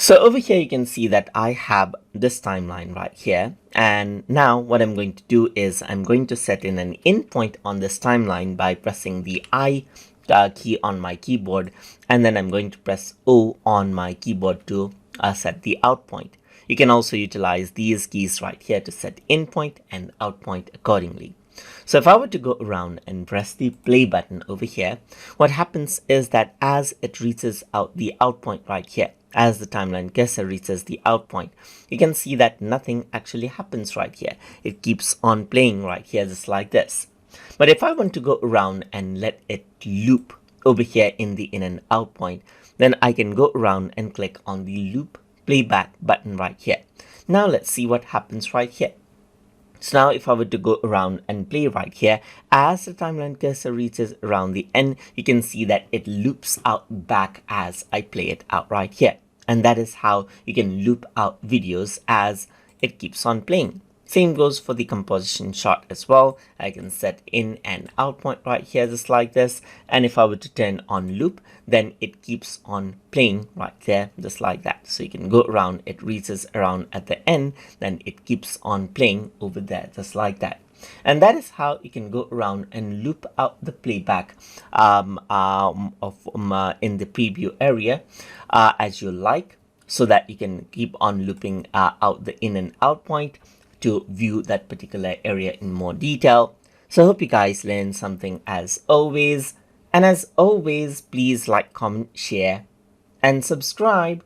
So over here, you can see that I have this timeline right here. And now what I'm going to do is I'm going to set in an in point on this timeline by pressing the I key on my keyboard. And then I'm going to press O on my keyboard to set the out point. You can also utilize these keys right here to set in point and out point accordingly. So if I were to go around and press the play button over here, what happens is that as it reaches out the out point right here, as the timeline cursor reaches the out point, you can see that nothing actually happens right here. It keeps on playing right here just like this. But if I want to go around and let it loop over here in the in and out point, then I can go around and click on the loop playback button right here. Now let's see what happens right here. So now if I were to go around and play right here, as the timeline cursor reaches around the end, you can see that it loops out back as I play it out right here. And that is how you can loop out videos as it keeps on playing. Same goes for the composition shot as well. I can set in and out point right here just like this. And if I were to turn on loop, then it keeps on playing right there just like that. So you can go around, it reaches around at the end, then it keeps on playing over there just like that. And that is how you can go around and loop out the playback in the preview area as you like, so that you can keep on looping out the in and out point to view that particular area in more detail. So I hope you guys learned something as always. And as always, please like, comment, share, and subscribe.